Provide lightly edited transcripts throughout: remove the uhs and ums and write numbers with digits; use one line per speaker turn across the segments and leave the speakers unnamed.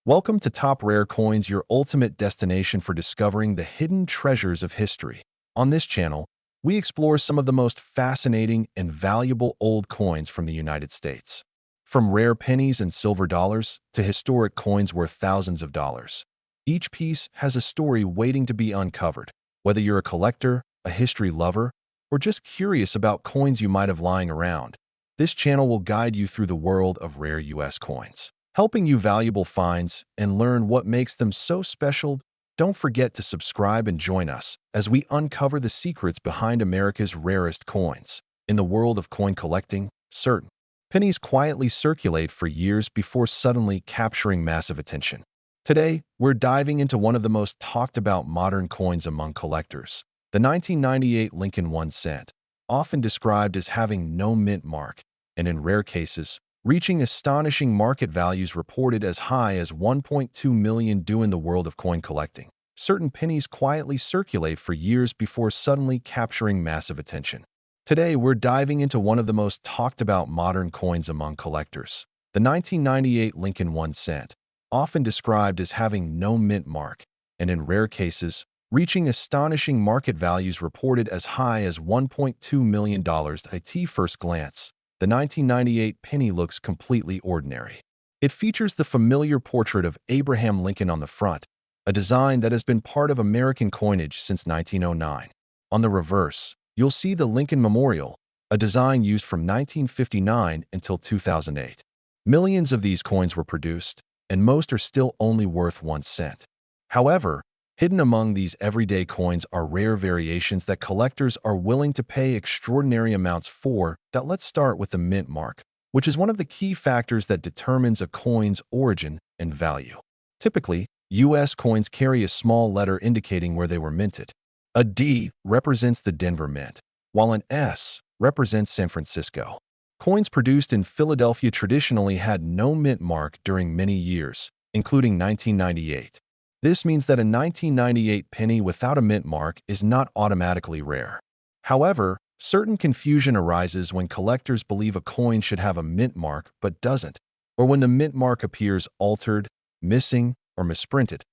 Welcome to Top Rare Coins, your ultimate destination for discovering the hidden treasures of history. On this channel, we explore some of the most fascinating and valuable old coins from the United States. From rare pennies and silver dollars to historic coins worth thousands of dollars. Each piece has a story waiting to be uncovered. Whether you're a collector, a history lover, or just curious about coins you might have lying around, this channel will guide you through the world of rare U.S. coins, helping you valuable finds and learn what makes them so special. Don't forget to subscribe and join us as we uncover the secrets behind America's rarest coins. In the world of coin collecting, certain pennies quietly circulate for years before suddenly capturing massive attention. Today, we're diving into one of the most talked about modern coins among collectors, the 1998 Lincoln 1 cent, often described as having no mint mark, and in rare cases, reaching astonishing market values reported as high as $1.2 million. Due in the world of coin collecting, certain pennies quietly circulate for years before suddenly capturing massive attention. Today, we're diving into one of the most talked about modern coins among collectors, the 1998 Lincoln 1 cent, often described as having no mint mark, and in rare cases, reaching astonishing market values reported as high as $1.2 million. At first glance, the 1998 penny looks completely ordinary. It features the familiar portrait of Abraham Lincoln on the front, a design that has been part of American coinage since 1909. On the reverse, you'll see the Lincoln Memorial, a design used from 1959 until 2008. Millions of these coins were produced, and most are still only worth 1 cent. However, hidden among these everyday coins are rare variations that collectors are willing to pay extraordinary amounts for. Let's start with the mint mark, which is one of the key factors that determines a coin's origin and value. Typically, U.S. coins carry a small letter indicating where they were minted. A D represents the Denver Mint, while an S represents San Francisco. Coins produced in Philadelphia traditionally had no mint mark during many years, including 1998. This means that a 1998 penny without a mint mark is not automatically rare. However, certain confusion arises when collectors believe a coin should have a mint mark but doesn't, or when the mint mark appears altered, missing, or misprinted.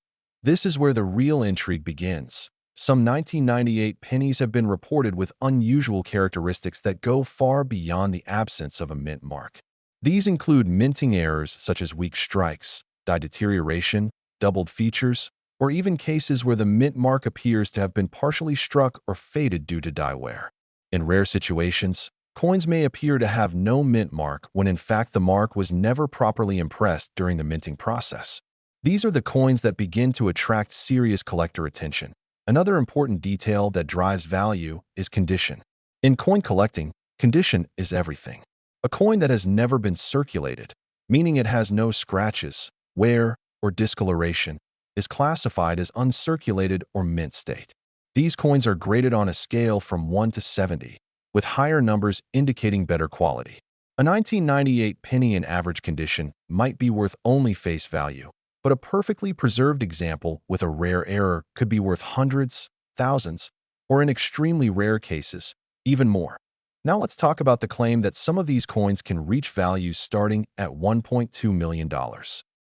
This is where the real intrigue begins. Some 1998 pennies have been reported with unusual characteristics that go far beyond the absence of a mint mark. These include minting errors such as weak strikes, die deterioration, doubled features, or even cases where the mint mark appears to have been partially struck or faded due to die wear. In rare situations, coins may appear to have no mint mark when in fact the mark was never properly impressed during the minting process. These are the coins that begin to attract serious collector attention. Another important detail that drives value is condition. In coin collecting, condition is everything. A coin that has never been circulated, meaning it has no scratches, wear, or discoloration, is classified as uncirculated or mint state. These coins are graded on a scale from 1 to 70, with higher numbers indicating better quality. A 1998 penny in average condition might be worth only face value, but a perfectly preserved example with a rare error could be worth hundreds, thousands, or in extremely rare cases, even more. Now let's talk about the claim that some of these coins can reach values starting at $1.2 million.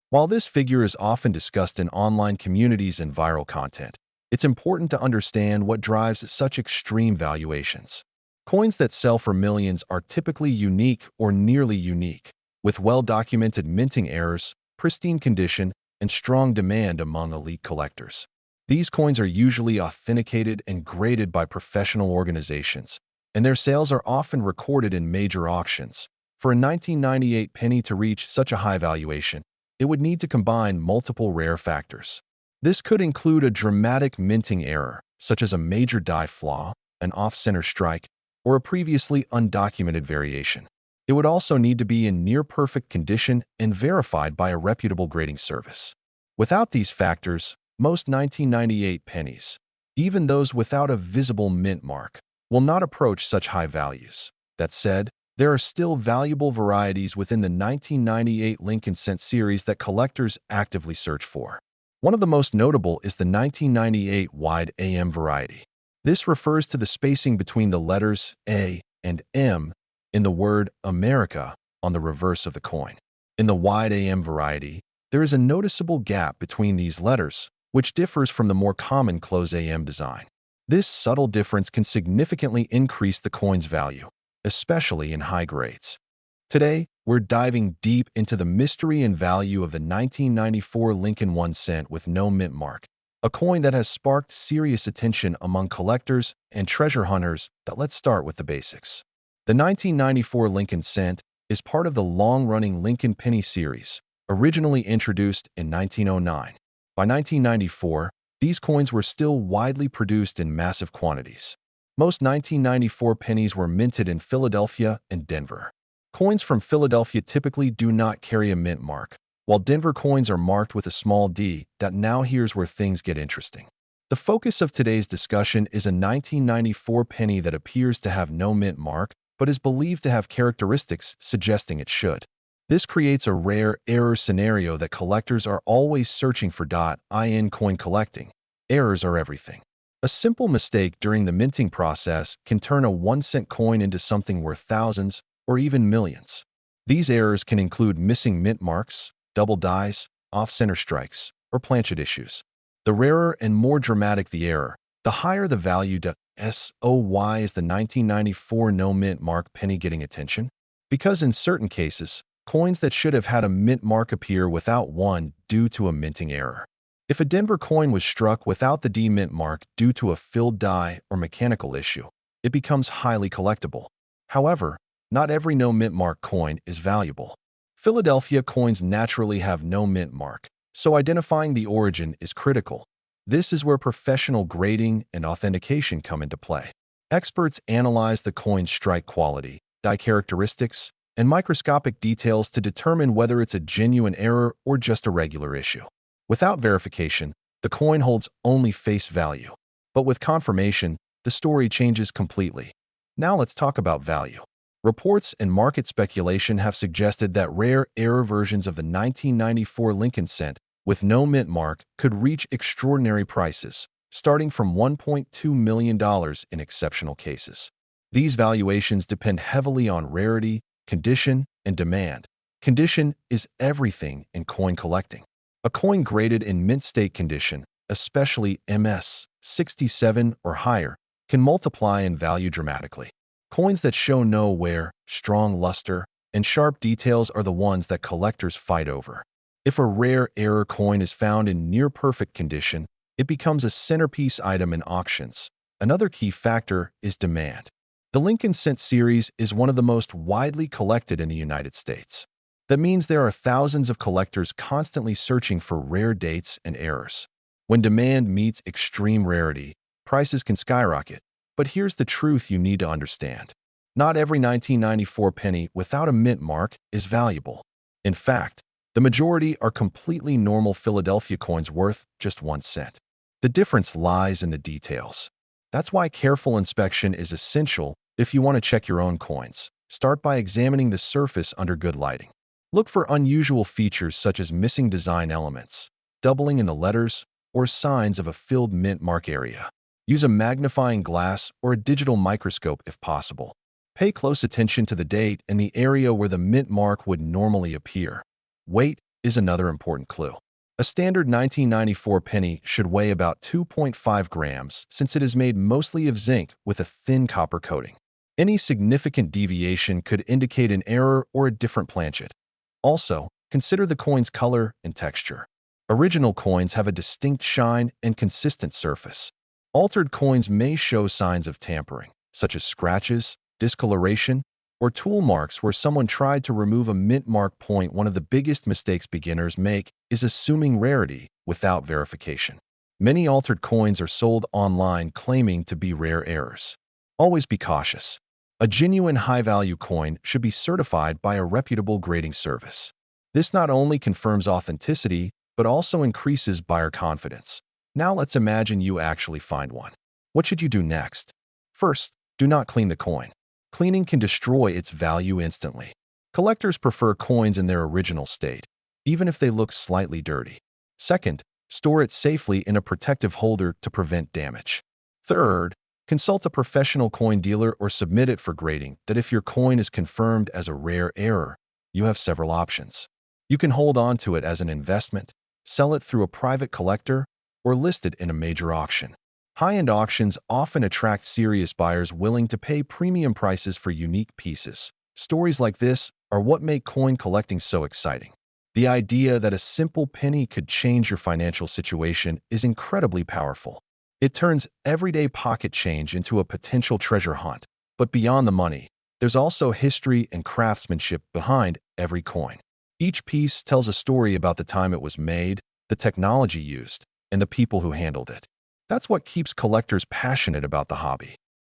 While this figure is often discussed in online communities and viral content, it's important to understand what drives such extreme valuations. Coins that sell for millions are typically unique or nearly unique, with well-documented minting errors, pristine condition, and strong demand among elite collectors. These coins are usually authenticated and graded by professional organizations, and their sales are often recorded in major auctions. For a 1998 penny to reach such a high valuation, it would need to combine multiple rare factors. This could include a dramatic minting error, such as a major die flaw, an off-center strike, or a previously undocumented variation. It would also need to be in near-perfect condition and verified by a reputable grading service. Without these factors, most 1998 pennies, even those without a visible mint mark, will not approach such high values. That said, there are still valuable varieties within the 1998 Lincoln Cent series that collectors actively search for. One of the most notable is the 1998 Wide AM variety. This refers to the spacing between the letters A and M in the word America on the reverse of the coin. In the Wide AM variety, There is a noticeable gap between these letters, which differs from the more common close AM design. This subtle difference can significantly increase the coin's value, especially in high grades. Today, we're diving deep into the mystery and value of the 1994 Lincoln 1 cent with no mint mark, a coin that has sparked serious attention among collectors and treasure hunters. Let's start with the basics. The 1994 Lincoln cent is part of the long-running Lincoln penny series, originally introduced in 1909. By 1994, these coins were still widely produced in massive quantities. Most 1994 pennies were minted in Philadelphia and Denver. Coins from Philadelphia typically do not carry a mint mark, while Denver coins are marked with a small d. Now here's where things get interesting. The focus of today's discussion is a 1994 penny that appears to have no mint mark, but is believed to have characteristics suggesting it should. This creates a rare error scenario that collectors are always searching for. In coin collecting, errors are everything. A simple mistake during the minting process can turn a 1-cent coin into something worth thousands or even millions. These errors can include missing mint marks, double dies, off-center strikes, or planchet issues. The rarer and more dramatic the error, the higher the value. Why is the 1994 no mint mark penny getting attention? Because in certain cases, coins that should have had a mint mark appear without one due to a minting error. If a Denver coin was struck without the D mint mark due to a filled die or mechanical issue, it becomes highly collectible. However, not every no mint mark coin is valuable. Philadelphia coins naturally have no mint mark, so identifying the origin is critical. This is where professional grading and authentication come into play. Experts analyze the coin's strike quality, die characteristics, and microscopic details to determine whether it's a genuine error or just a regular issue. Without verification, the coin holds only face value. But with confirmation, the story changes completely. Now let's talk about value. Reports and market speculation have suggested that rare error versions of the 1994 Lincoln cent with no mint mark could reach extraordinary prices, starting from $1.2 million in exceptional cases. These valuations depend heavily on rarity, condition, and demand. Condition is everything in coin collecting. A coin graded in mint state condition, especially MS 67 or higher, can multiply in value dramatically. Coins that show no wear, strong luster, and sharp details are the ones that collectors fight over. If a rare error coin is found in near-perfect condition, it becomes a centerpiece item in auctions. Another key factor is demand. The Lincoln cent series is one of the most widely collected in the United States. That means there are thousands of collectors constantly searching for rare dates and errors. When demand meets extreme rarity, prices can skyrocket. But here's the truth you need to understand. Not every 1994 penny without a mint mark is valuable. In fact, the majority are completely normal Philadelphia coins worth just 1 cent. The difference lies in the details. That's why careful inspection is essential if you want to check your own coins. Start by examining the surface under good lighting. Look for unusual features such as missing design elements, doubling in the letters, or signs of a filled mint mark area. Use a magnifying glass or a digital microscope if possible. Pay close attention to the date and the area where the mint mark would normally appear. Weight is another important clue. A standard 1994 penny should weigh about 2.5 grams since it is made mostly of zinc with a thin copper coating. Any significant deviation could indicate an error or a different planchet. Also, consider the coin's color and texture. Original coins have a distinct shine and consistent surface. Altered coins may show signs of tampering, such as scratches, discoloration, or tool marks where someone tried to remove a mint mark point. One of the biggest mistakes beginners make is assuming rarity without verification. Many altered coins are sold online claiming to be rare errors. Always be cautious. A genuine high-value coin should be certified by a reputable grading service. This not only confirms authenticity, but also increases buyer confidence. Now let's imagine you actually find one. What should you do next? First, do not clean the coin. Cleaning can destroy its value instantly. Collectors prefer coins in their original state, even if they look slightly dirty. Second, store it safely in a protective holder to prevent damage. Third, consult a professional coin dealer or submit it for grading. If your coin is confirmed as a rare error, you have several options. You can hold on to it as an investment, sell it through a private collector, or list it in a major auction. High-end auctions often attract serious buyers willing to pay premium prices for unique pieces. Stories like this are what make coin collecting so exciting. The idea that a simple penny could change your financial situation is incredibly powerful. It turns everyday pocket change into a potential treasure hunt. But beyond the money, there's also history and craftsmanship behind every coin. Each piece tells a story about the time it was made, the technology used, and the people who handled it. That's what keeps collectors passionate about the hobby.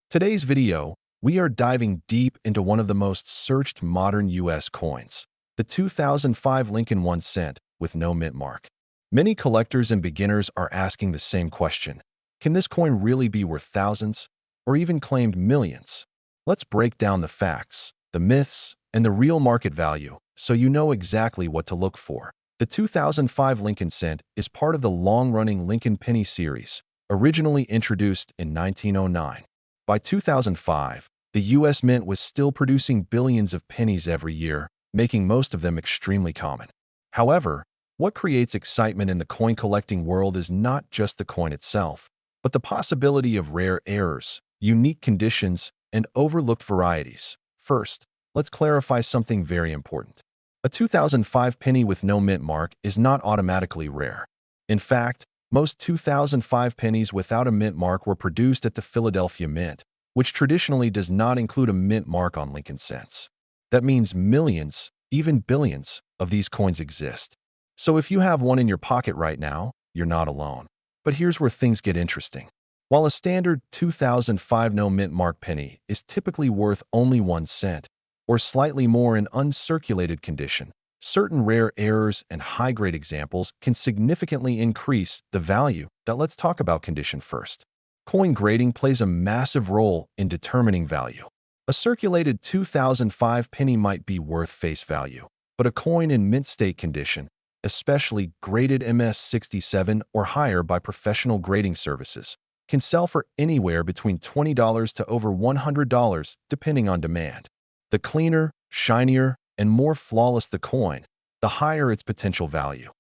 Today's video, we are diving deep into one of the most searched modern U.S. coins, the 2005 Lincoln 1 cent with no mint mark. Many collectors and beginners are asking the same question. Can this coin really be worth thousands, or even claimed millions? Let's break down the facts, the myths, and the real market value so you know exactly what to look for. The 2005 Lincoln cent is part of the long-running Lincoln penny series, originally introduced in 1909. By 2005, the U.S. Mint was still producing billions of pennies every year, making most of them extremely common. However, what creates excitement in the coin collecting world is not just the coin itself, but the possibility of rare errors, unique conditions, and overlooked varieties. First, let's clarify something very important. A 2005 penny with no mint mark is not automatically rare. In fact, most 2005 pennies without a mint mark were produced at the Philadelphia Mint, which traditionally does not include a mint mark on Lincoln cents. That means millions, even billions, of these coins exist. So if you have one in your pocket right now, you're not alone. But here's where things get interesting. While a standard 2005 no mint mark penny is typically worth only 1 cent, or slightly more in uncirculated condition, certain rare errors and high-grade examples can significantly increase the value. Let's talk about condition first. Coin grading plays a massive role in determining value. A circulated 2005 penny might be worth face value, but a coin in mint state condition, especially graded MS-67 or higher by professional grading services, can sell for anywhere between $20 to over $100 depending on demand. The cleaner, shinier, and more flawless the coin, the higher its potential value.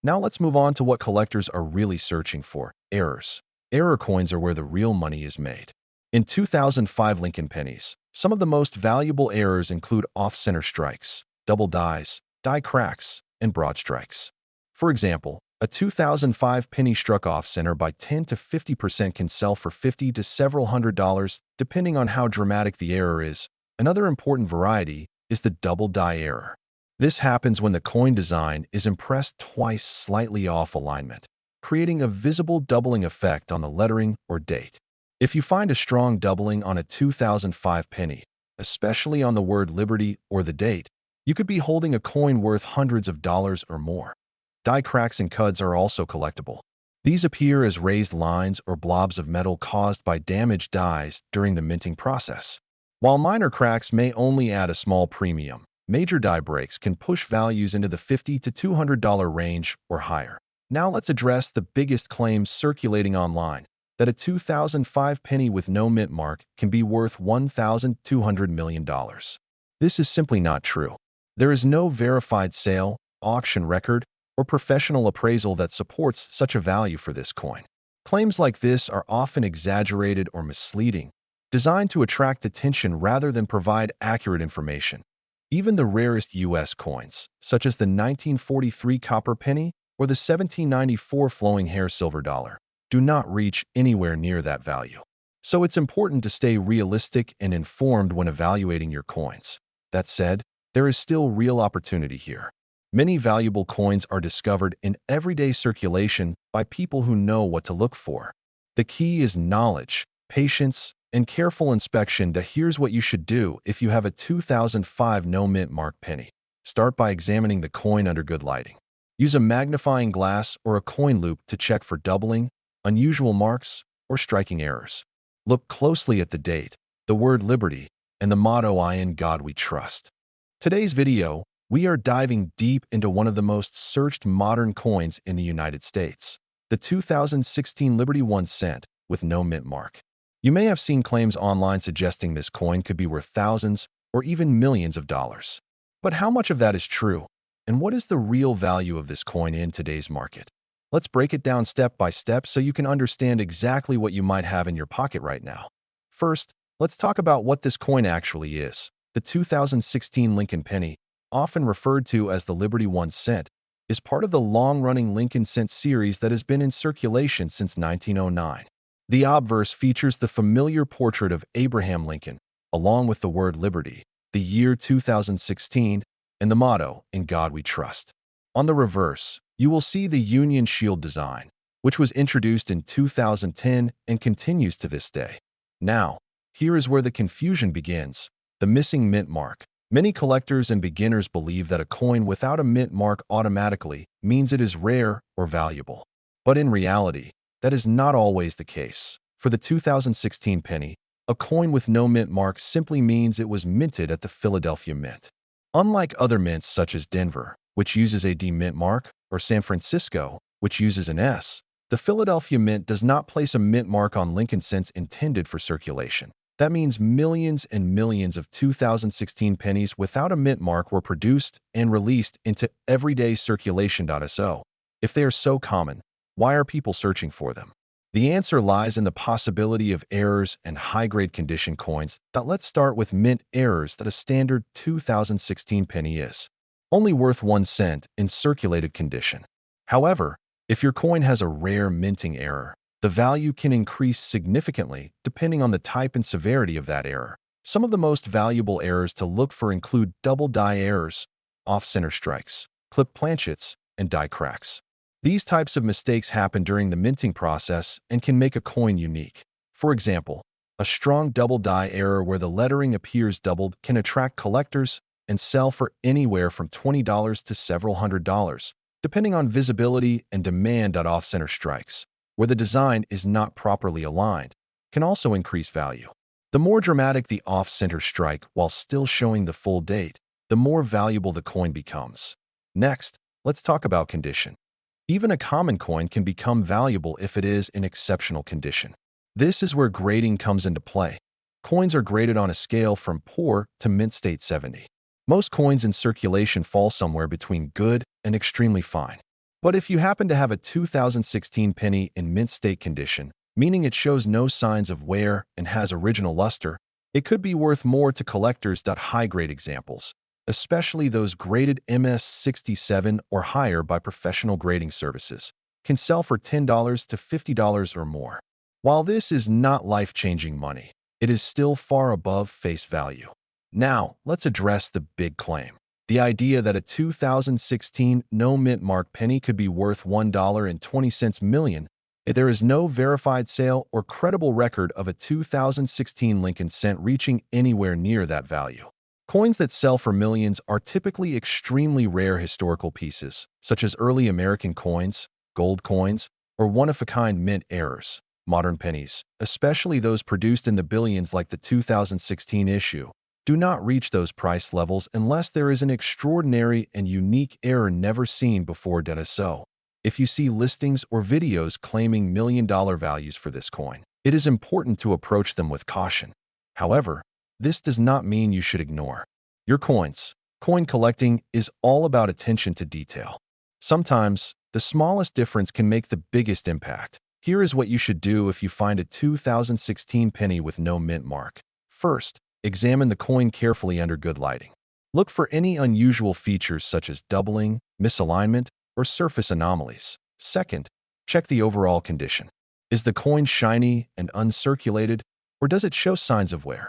Now let's move on to what collectors are really searching for: errors. Error coins are where the real money is made. In 2005 Lincoln pennies, some of the most valuable errors include off-center strikes, double dies, die cracks, and broad strikes. For example, a 2005 penny struck off-center by 10 to 50% can sell for $50 to several $100, depending on how dramatic the error is. Another important variety is the double die error. This happens when the coin design is impressed twice slightly off alignment, creating a visible doubling effect on the lettering or date. If you find a strong doubling on a 2005 penny, especially on the word Liberty or the date, you could be holding a coin worth hundreds of dollars or more. Die cracks and cuds are also collectible. These appear as raised lines or blobs of metal caused by damaged dies during the minting process. While minor cracks may only add a small premium, major die breaks can push values into the $50 to $200 range or higher. Now let's address the biggest claims circulating online, that a 2005 penny with no mint mark can be worth $1,200 million. This is simply not true. There is no verified sale, auction record, or professional appraisal that supports such a value for this coin. Claims like this are often exaggerated or misleading, designed to attract attention rather than provide accurate information. Even the rarest U.S. coins, such as the 1943 copper penny or the 1794 flowing hair silver dollar, do not reach anywhere near that value. So it's important to stay realistic and informed when evaluating your coins. That said, there is still real opportunity here. Many valuable coins are discovered in everyday circulation by people who know what to look for. The key is knowledge, patience, and careful inspection. Here's what you should do if you have a 2005 no mint mark penny. Start by examining the coin under good lighting. Use a magnifying glass or a coin loop to check for doubling, unusual marks, or striking errors. Look closely at the date, the word Liberty, and the motto "In God We Trust." Today's video, we are diving deep into one of the most searched modern coins in the United States, the 2016 Liberty 1 cent with no mint mark. You may have seen claims online suggesting this coin could be worth thousands or even millions of dollars. But how much of that is true? And what is the real value of this coin in today's market? Let's break it down step by step so you can understand exactly what you might have in your pocket right now. First, let's talk about what this coin actually is. The 2016 Lincoln Penny, often referred to as the Liberty 1 cent, is part of the long-running Lincoln Cent series that has been in circulation since 1909. The obverse features the familiar portrait of Abraham Lincoln, along with the word liberty, the year 2016, and the motto, "In God We Trust." On the reverse, you will see the Union Shield design, which was introduced in 2010 and continues to this day. Now, here is where the confusion begins: the missing mint mark. Many collectors and beginners believe that a coin without a mint mark automatically means it is rare or valuable. But in reality, that is not always the case. For the 2016 penny, a coin with no mint mark simply means it was minted at the Philadelphia Mint. Unlike other mints such as Denver, which uses a D mint mark, or San Francisco, which uses an S, the Philadelphia Mint does not place a mint mark on Lincoln cents intended for circulation. That means millions and millions of 2016 pennies without a mint mark were produced and released into everyday circulation. So, if they are so common, why are people searching for them? The answer lies in the possibility of errors and high-grade condition coins. Let's start with mint errors. That a standard 2016 penny is only worth 1 cent in circulated condition. However, if your coin has a rare minting error, the value can increase significantly depending on the type and severity of that error. Some of the most valuable errors to look for include double die errors, off-center strikes, clip planchets, and die cracks. These types of mistakes happen during the minting process and can make a coin unique. For example, a strong double die error where the lettering appears doubled can attract collectors and sell for anywhere from $20 to several $100s, depending on visibility and demand. Off-center strikes, where the design is not properly aligned, can also increase value. The more dramatic the off-center strike while still showing the full date, the more valuable the coin becomes. Next, let's talk about condition. Even a common coin can become valuable if it is in exceptional condition. This is where grading comes into play. Coins are graded on a scale from poor to mint state 70. Most coins in circulation fall somewhere between good and extremely fine. But if you happen to have a 2016 penny in mint state condition, meaning it shows no signs of wear and has original luster, it could be worth more to collectors. High-grade examples, especially those graded MS67 or higher by professional grading services, can sell for $10 to $50 or more. While this is not life-changing money, it is still far above face value. Now, let's address the big claim: the idea that a 2016 no mint mark penny could be worth $1.20 million. There is no verified sale or credible record of a 2016 Lincoln cent reaching anywhere near that value. Coins that sell for millions are typically extremely rare historical pieces, such as early American coins, gold coins, or one-of-a-kind mint errors. Modern pennies, especially those produced in the billions like the 2016 issue, do not reach those price levels unless there is an extraordinary and unique error never seen before. So, if you see listings or videos claiming million-dollar values for this coin, it is important to approach them with caution. However, this does not mean you should ignore your coins. Coin collecting is all about attention to detail. Sometimes, the smallest difference can make the biggest impact. Here is what you should do if you find a 2016 penny with no mint mark. First, examine the coin carefully under good lighting. Look for any unusual features such as doubling, misalignment, or surface anomalies. Second, check the overall condition. Is the coin shiny and uncirculated, or does it show signs of wear?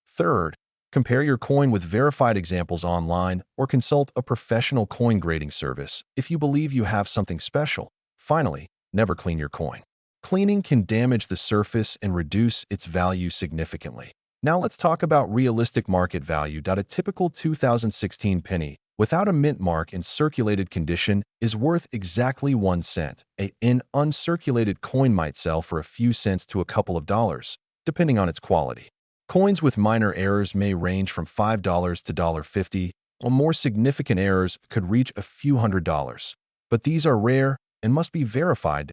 Third, compare your coin with verified examples online or consult a professional coin grading service if you believe you have something special. Finally, never clean your coin. Cleaning can damage the surface and reduce its value significantly. Now let's talk about realistic market value. A typical 2016 penny without a mint mark in circulated condition is worth exactly 1 cent. An uncirculated coin might sell for a few cents to a couple of dollars, depending on its quality. Coins with minor errors may range from $5 to $1.50, while more significant errors could reach a few $100s. But these are rare and must be verified.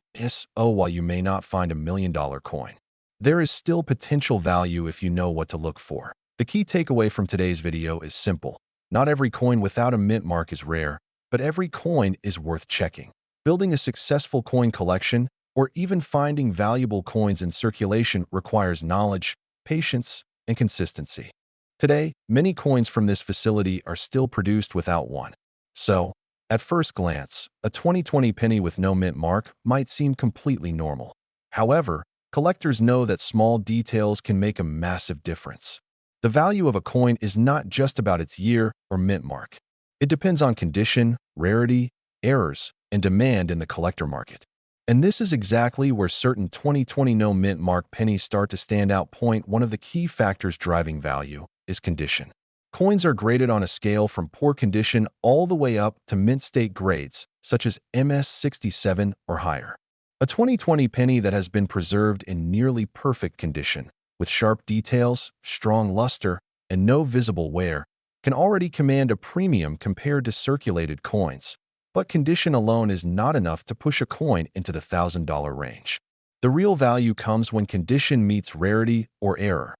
While you may not find a million-dollar coin, there is still potential value if you know what to look for. The key takeaway from today's video is simple. Not every coin without a mint mark is rare, but every coin is worth checking. Building a successful coin collection or even finding valuable coins in circulation requires knowledge, patience, and consistency. Today, many coins from this facility are still produced without one. So, at first glance, a 2020 penny with no mint mark might seem completely normal. However, collectors know that small details can make a massive difference. The value of a coin is not just about its year or mint mark. It depends on condition, rarity, errors, and demand in the collector market. And this is exactly where certain 2020 no mint mark pennies start to stand out. One of the key factors driving value is condition. Coins are graded on a scale from poor condition all the way up to mint state grades, such as MS67 or higher. A 2020 penny that has been preserved in nearly perfect condition, with sharp details, strong luster, and no visible wear, can already command a premium compared to circulated coins. But condition alone is not enough to push a coin into the $1,000 range. The real value comes when condition meets rarity or error.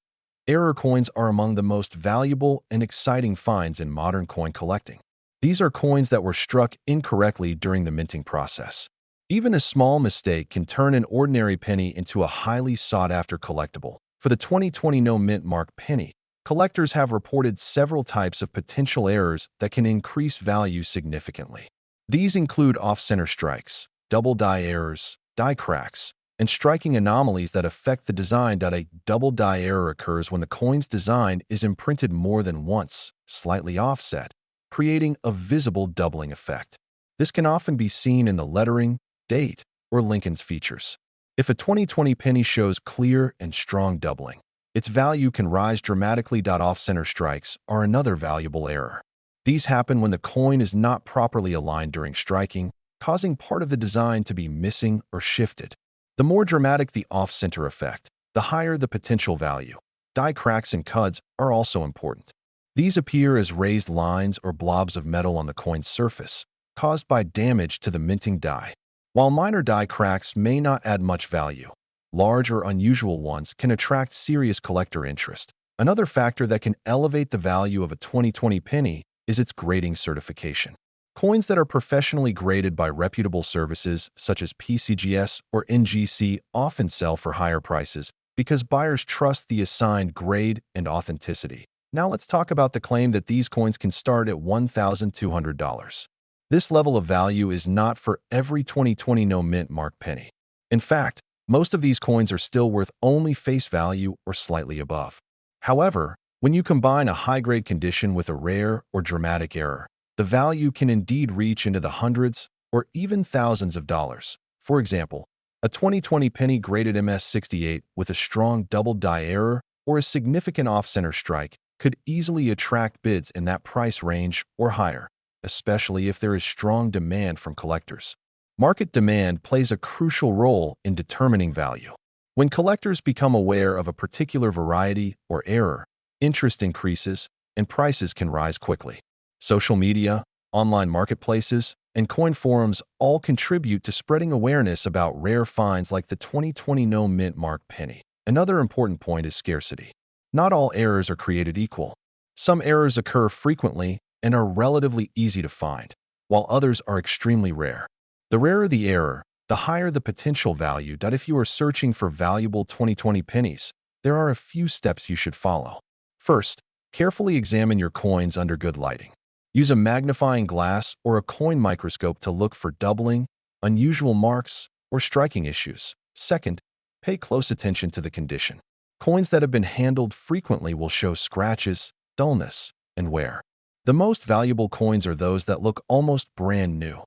Error coins are among the most valuable and exciting finds in modern coin collecting. These are coins that were struck incorrectly during the minting process. Even a small mistake can turn an ordinary penny into a highly sought-after collectible. For the 2020 no mint mark penny, collectors have reported several types of potential errors that can increase value significantly. These include off-center strikes, double die errors, die cracks, and striking anomalies that affect the design. A double die error occurs when the coin's design is imprinted more than once, slightly offset, creating a visible doubling effect. This can often be seen in the lettering, date, or Lincoln's features. If a 2020 penny shows clear and strong doubling, its value can rise dramatically. Off-center strikes are another valuable error. These happen when the coin is not properly aligned during striking, causing part of the design to be missing or shifted. The more dramatic the off-center effect, the higher the potential value. Die cracks and cuds are also important. These appear as raised lines or blobs of metal on the coin's surface, caused by damage to the minting die. While minor die cracks may not add much value, large or unusual ones can attract serious collector interest. Another factor that can elevate the value of a 2020 penny is its grading certification. Coins that are professionally graded by reputable services such as PCGS or NGC often sell for higher prices because buyers trust the assigned grade and authenticity. Now let's talk about the claim that these coins can start at $1,200. This level of value is not for every 2020 no mint mark penny. In fact, most of these coins are still worth only face value or slightly above. However, when you combine a high-grade condition with a rare or dramatic error, the value can indeed reach into the hundreds or even thousands of dollars. For example, a 2020 penny graded MS68 with a strong double die error or a significant off-center strike could easily attract bids in that price range or higher, especially if there is strong demand from collectors. Market demand plays a crucial role in determining value. When collectors become aware of a particular variety or error, interest increases and prices can rise quickly. Social media, online marketplaces, and coin forums all contribute to spreading awareness about rare finds like the 2020 no mint mark penny. Another important point is scarcity. Not all errors are created equal. Some errors occur frequently and are relatively easy to find, while others are extremely rare. The rarer the error, the higher the potential value. If you are searching for valuable 2020 pennies, there are a few steps you should follow. First, carefully examine your coins under good lighting. Use a magnifying glass or a coin microscope to look for doubling, unusual marks, or striking issues. Second, pay close attention to the condition. Coins that have been handled frequently will show scratches, dullness, and wear. The most valuable coins are those that look almost brand new.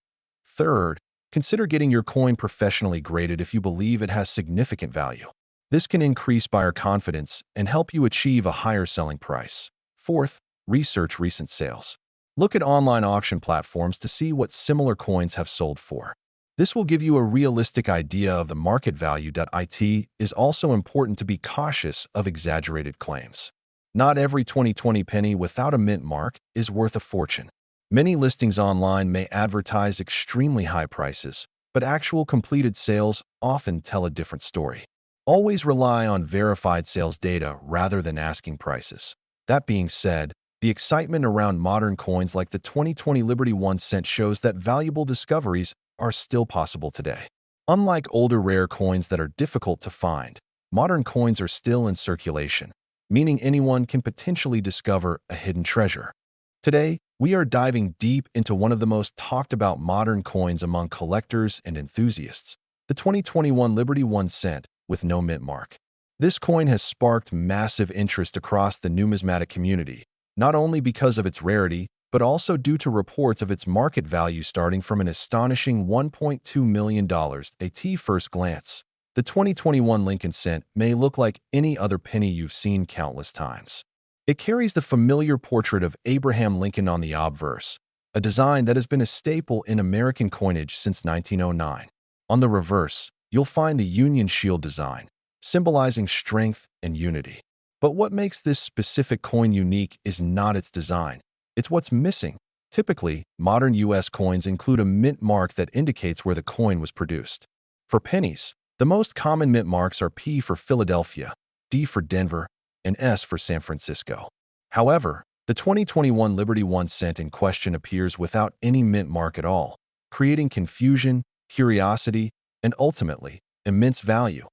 Third, consider getting your coin professionally graded if you believe it has significant value. This can increase buyer confidence and help you achieve a higher selling price. Fourth, research recent sales. Look at online auction platforms to see what similar coins have sold for. This will give you a realistic idea of the market value. It is also important to be cautious of exaggerated claims. Not every 2020 penny without a mint mark is worth a fortune. Many listings online may advertise extremely high prices, but actual completed sales often tell a different story. Always rely on verified sales data rather than asking prices. That being said, The excitement around modern coins like the 2020 Liberty 1 cent shows that valuable discoveries are still possible today. Unlike older rare coins that are difficult to find, modern coins are still in circulation, meaning anyone can potentially discover a hidden treasure. Today, we are diving deep into one of the most talked about modern coins among collectors and enthusiasts, the 2021 Liberty 1 cent with no mint mark. This coin has sparked massive interest across the numismatic community, not only because of its rarity, but also due to reports of its market value starting from an astonishing $1.2 million at first glance. The 2021 Lincoln cent may look like any other penny you've seen countless times. It carries the familiar portrait of Abraham Lincoln on the obverse, a design that has been a staple in American coinage since 1909. On the reverse, you'll find the Union Shield design, symbolizing strength and unity. But what makes this specific coin unique is not its design. It's what's missing. Typically, modern U.S. coins include a mint mark that indicates where the coin was produced. For pennies, the most common mint marks are P for Philadelphia, D for Denver, and S for San Francisco. However, the 2021 Liberty 1 cent in question appears without any mint mark at all, creating confusion, curiosity, and ultimately, immense value.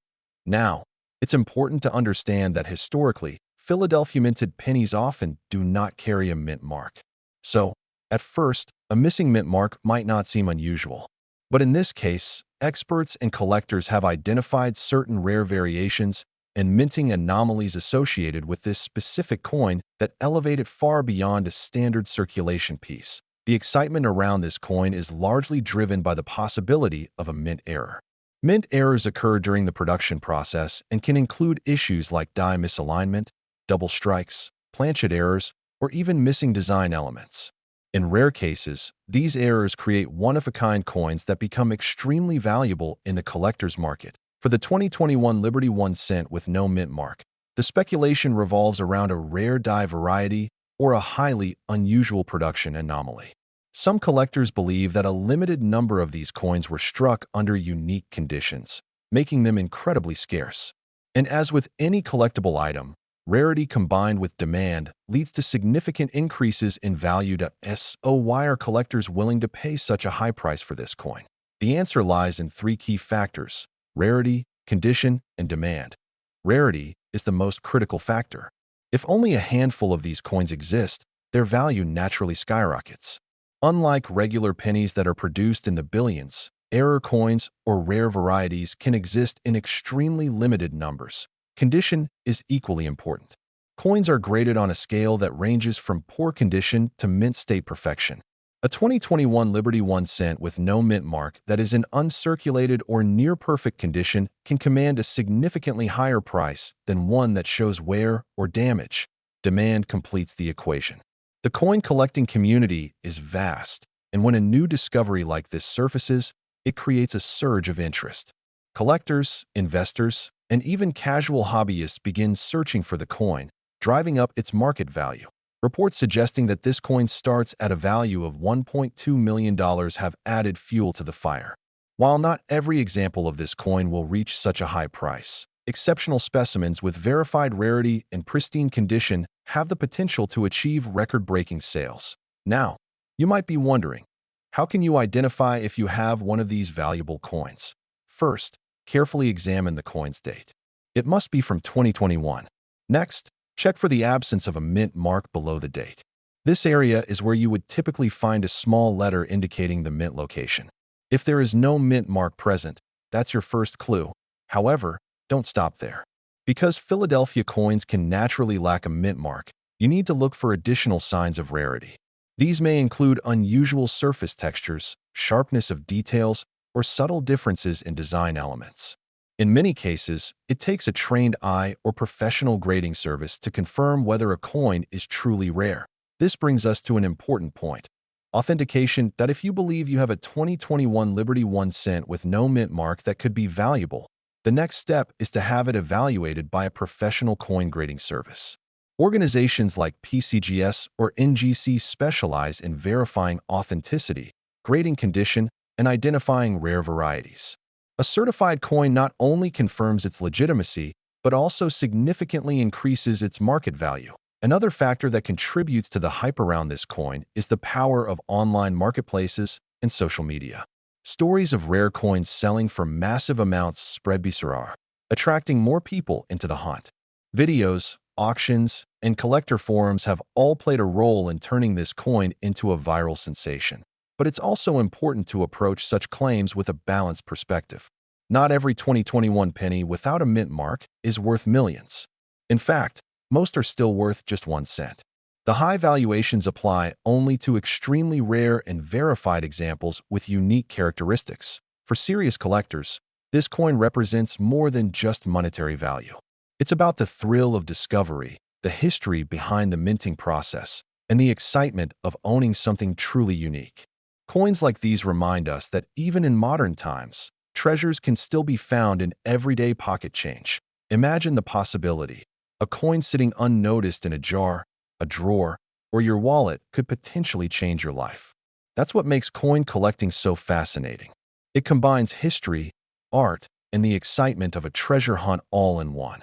Now, it's important to understand that historically, Philadelphia minted pennies often do not carry a mint mark. So, at first, a missing mint mark might not seem unusual. But in this case, experts and collectors have identified certain rare variations and minting anomalies associated with this specific coin that elevate it far beyond a standard circulation piece. The excitement around this coin is largely driven by the possibility of a mint error. Mint errors occur during the production process and can include issues like die misalignment, double strikes, planchet errors, or even missing design elements. In rare cases, these errors create one-of-a-kind coins that become extremely valuable in the collector's market. For the 2021 Liberty 1 cent with no mint mark, the speculation revolves around a rare die variety or a highly unusual production anomaly. Some collectors believe that a limited number of these coins were struck under unique conditions, making them incredibly scarce. And as with any collectible item, rarity combined with demand leads to significant increases in value. So why are collectors willing to pay such a high price for this coin? The answer lies in three key factors: rarity, condition, and demand. Rarity is the most critical factor. If only a handful of these coins exist, their value naturally skyrockets. Unlike regular pennies that are produced in the billions, error coins or rare varieties can exist in extremely limited numbers. Condition is equally important. Coins are graded on a scale that ranges from poor condition to mint state perfection. A 2021 Liberty 1 cent with no mint mark that is in uncirculated or near-perfect condition can command a significantly higher price than one that shows wear or damage. Demand completes the equation. The coin collecting community is vast, and when a new discovery like this surfaces, it creates a surge of interest. Collectors, investors, and even casual hobbyists begin searching for the coin, driving up its market value. Reports suggesting that this coin starts at a value of $1.2 million have added fuel to the fire. While not every example of this coin will reach such a high price, exceptional specimens with verified rarity and pristine condition have the potential to achieve record-breaking sales. Now, you might be wondering, how can you identify if you have one of these valuable coins? First, carefully examine the coin's date. It must be from 2021. Next, check for the absence of a mint mark below the date. This area is where you would typically find a small letter indicating the mint location. If there is no mint mark present, that's your first clue. However, don't stop there. Because Philadelphia coins can naturally lack a mint mark, you need to look for additional signs of rarity. These may include unusual surface textures, sharpness of details, or subtle differences in design elements. In many cases, it takes a trained eye or professional grading service to confirm whether a coin is truly rare. This brings us to an important point: authentication. That if you believe you have a 2021 Liberty 1 cent with no mint mark that could be valuable, the next step is to have it evaluated by a professional coin grading service. Organizations like PCGS or NGC specialize in verifying authenticity, grading condition, and identifying rare varieties. A certified coin not only confirms its legitimacy, but also significantly increases its market value. Another factor that contributes to the hype around this coin is the power of online marketplaces and social media. Stories of rare coins selling for massive amounts spread bizarre, attracting more people into the hunt. Videos, auctions, and collector forums have all played a role in turning this coin into a viral sensation. But it's also important to approach such claims with a balanced perspective. Not every 2021 penny without a mint mark is worth millions. In fact, most are still worth just 1 cent. The high valuations apply only to extremely rare and verified examples with unique characteristics. For serious collectors, this coin represents more than just monetary value. It's about the thrill of discovery, the history behind the minting process, and the excitement of owning something truly unique. Coins like these remind us that even in modern times, treasures can still be found in everyday pocket change. Imagine the possibility. A coin sitting unnoticed in a jar, a drawer, or your wallet could potentially change your life. That's what makes coin collecting so fascinating. It combines history, art, and the excitement of a treasure hunt all in one.